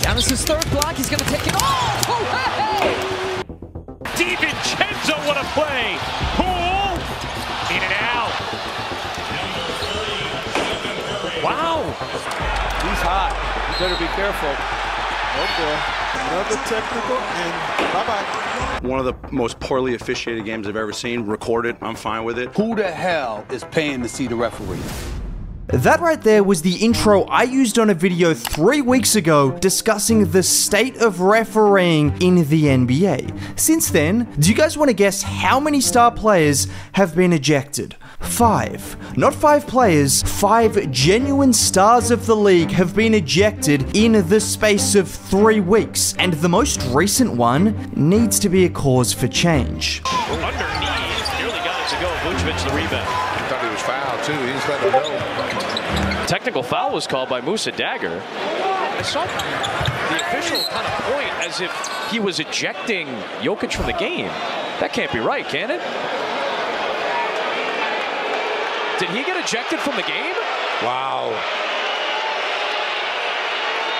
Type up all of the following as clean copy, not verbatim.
Giannis's third block, he's going to take it off! Oh, hey! DiVincenzo, what a play! Poole, in and out. Wow! He's hot. You better be careful. Oh boy. Another technical and bye-bye. One of the most poorly officiated games I've ever seen. Recorded. I'm fine with it. Who the hell is paying to see the referee? That right there was the intro I used on a video 3 weeks ago discussing the state of refereeing in the NBA. Since then, do you guys want to guess how many star players have been ejected? 5. Not 5 players, 5 genuine stars of the league have been ejected in the space of 3 weeks, and the most recent one needs to be a cause for change. Underneath, nearly got it to go. Vucevic the rebound. I thought he was fouled too. He just let him go. Technical foul was called by Musa Dagger. I saw the official kind of point as if he was ejecting Jokic from the game. That can't be right, can it? Did he get ejected from the game? Wow.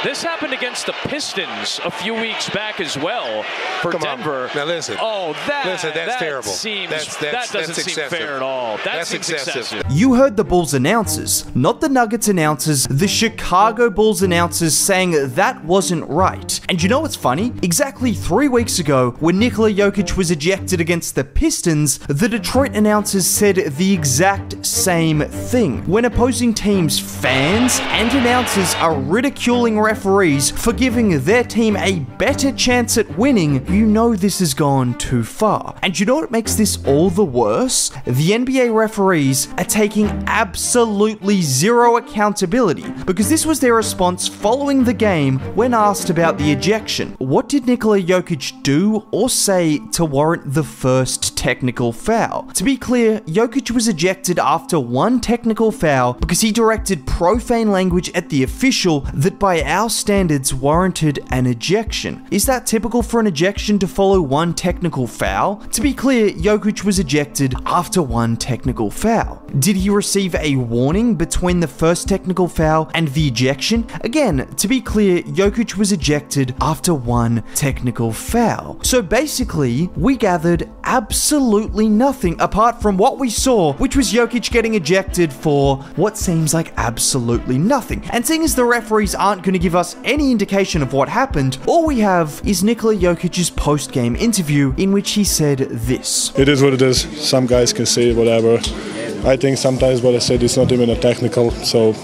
This happened against the Pistons a few weeks back as well for Denver. On. Now listen. Oh, that's terrible. That doesn't seem fair at all. That seems excessive. You heard the Bulls announcers, not the Nuggets announcers, the Chicago Bulls announcers saying that wasn't right. And you know what's funny? Exactly 3 weeks ago, when Nikola Jokic was ejected against the Pistons, the Detroit announcers said the exact same thing. When opposing teams' fans and announcers are ridiculing referees for giving their team a better chance at winning, you know this has gone too far. And you know what makes this all the worse? The NBA referees are taking absolutely zero accountability, because this was their response following the game when asked about the ejection. What did Nikola Jokic do or say to warrant the first technical foul? To be clear, Jokic was ejected after 1 technical foul because he directed profane language at the official that by our standards warranted an ejection. Is that typical for an ejection to follow 1 technical foul? To be clear, Jokic was ejected after 1 technical foul. Did he receive a warning between the first technical foul and the ejection? Again, to be clear, Jokic was ejected after 1 technical foul. So basically, we gathered absolutely nothing apart from what we saw, which was Jokic getting ejected for what seems like absolutely nothing. And seeing as the referees aren't going to give us any indication of what happened, all we have is Nikola Jokic's post-game interview in which he said this. It is what it is. Some guys can say whatever. I think sometimes what I said is not even a technical, so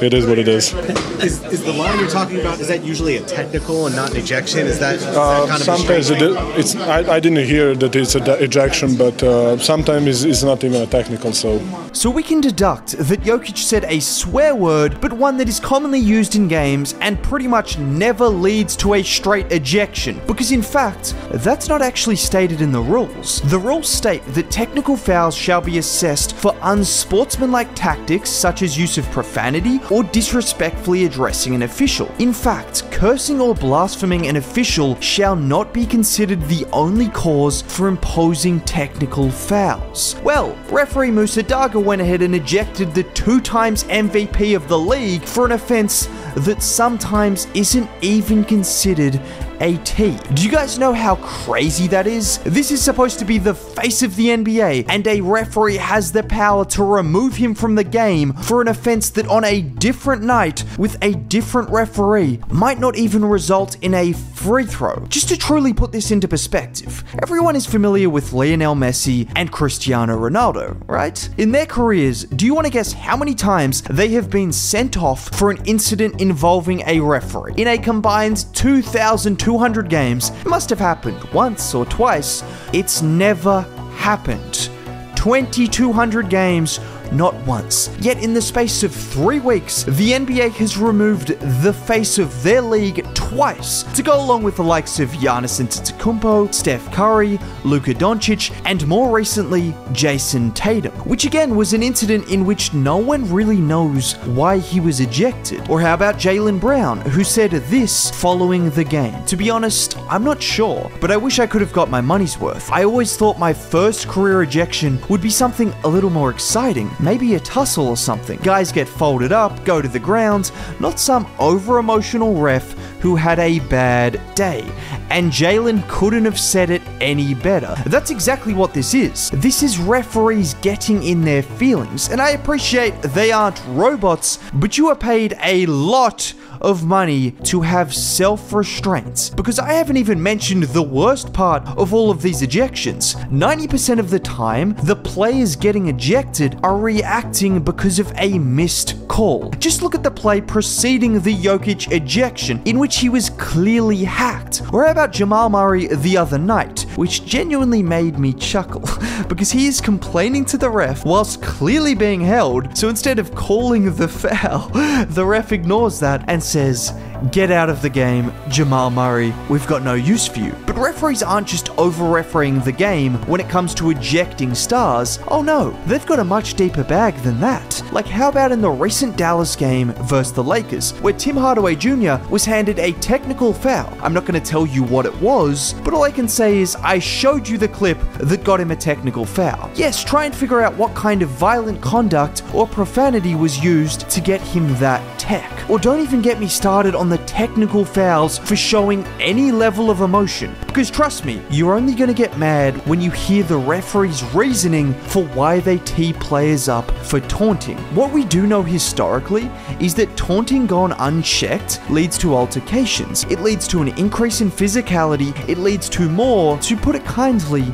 it is what it is. Is the line you're talking about, is that usually a technical and not an ejection? Is that kind of sometimes I didn't hear that it's an ejection, but sometimes it's not even a technical, so we can deduct that Jokic said a swear word, but one that is commonly used in games and pretty much never leads to a straight ejection, because in fact, that's not actually stated in the rules. The rules state that technical fouls shall be assessed for unsportsmanlike tactics such as use of profanity or disrespectfully addressing an official. In fact, cursing or blaspheming an official shall not be considered the only cause for imposing technical fouls. Well, referee Musa Dagger went ahead and ejected the 2 times MVP of the league for an offense that sometimes isn't even considered a T. Do you guys know how crazy that is? This is supposed to be the face of the NBA, and a referee has the power to remove him from the game for an offense that on a different night with a different referee might not even result in a free throw. Just to truly put this into perspective, everyone is familiar with Lionel Messi and Cristiano Ronaldo, right? In their careers, do you want to guess how many times they have been sent off for an incident involving a referee? In a combined 2,200 games, it must have happened once or twice. It's never happened. 2,200 games, not once. Yet in the space of 3 weeks, the NBA has removed the face of their league twice to go along with the likes of Giannis Antetokounmpo, Steph Curry, Luka Doncic, and more recently, Jason Tatum, which again was an incident in which no one really knows why he was ejected. Or how about Jaylen Brown, who said this following the game? To be honest, I'm not sure, but I wish I could have got my money's worth. I always thought my first career ejection would be something a little more exciting, maybe a tussle or something. Guys get folded up, go to the ground, not some over-emotional ref who had a bad day. And Jalen couldn't have said it any better. That's exactly what this is. This is referees getting in their feelings, and I appreciate they aren't robots, but you are paid a lot of money to have self-restraints, because I haven't even mentioned the worst part of all of these ejections. 90% of the time, the players getting ejected are reacting because of a missed call. Just look at the play preceding the Jokic ejection, in which he was clearly hacked. Or how about Jamal Murray the other night, which genuinely made me chuckle, because he is complaining to the ref whilst clearly being held, so instead of calling the foul, the ref ignores that and says, "Get out of the game, Jamal Murray, we've got no use for you." But referees aren't just over-refereeing the game when it comes to ejecting stars. Oh no, they've got a much deeper bag than that. Like how about in the recent Dallas game versus the Lakers, where Tim Hardaway Jr. was handed a technical foul. I'm not going to tell you what it was, but all I can say is I showed you the clip that got him a technical foul. Yes, try and figure out what kind of violent conduct or profanity was used to get him that tech. Or don't even get me started on the technical fouls for showing any level of emotion. Because trust me, you're only going to get mad when you hear the referee's reasoning for why they tee players up for taunting. What we do know historically is that taunting gone unchecked leads to altercations. It leads to an increase in physicality. It leads to more, to put it kindly,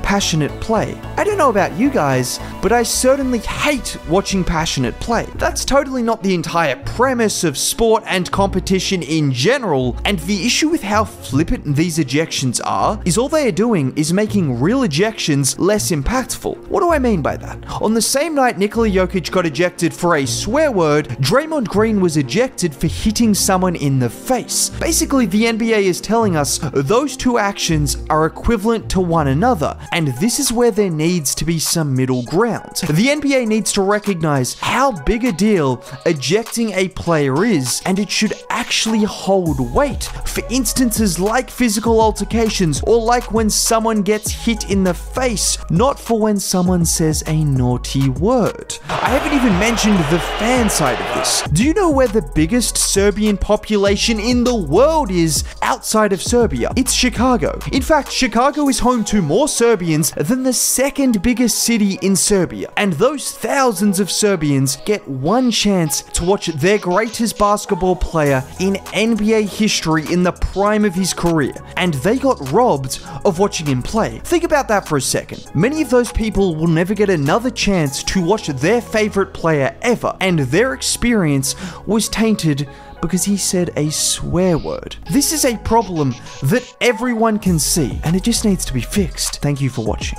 passionate play. I don't know about you guys, but I certainly hate watching passionate play. That's totally not the entire premise of sport and competition in general, and the issue with how flippant these ejections are is all they are doing is making real ejections less impactful. What do I mean by that? On the same night Nikola Jokic got ejected for a swear word, Draymond Green was ejected for hitting someone in the face. Basically, the NBA is telling us those two actions are equivalent to one another, and this is where there needs to be some middle ground. The NBA needs to recognize how big a deal ejecting a player is, and it should actually hold weight for instances like physical altercations, or like when someone gets hit in the face, not for when someone says a naughty word. I haven't even mentioned the fan side of this. Do you know where the biggest Serbian population in the world is outside of Serbia? It's Chicago. In fact, Chicago is home to more Serbians than the second biggest city in Serbia. And those thousands of Serbians get one chance to watch their greatest basketball player in NBA history in the prime of his career. And they got robbed of watching him play. Think about that for a second. Many of those people will never get another chance to watch their favorite player ever. And their experience was tainted because he said a swear word. This is a problem that everyone can see, and it just needs to be fixed. Thank you for watching.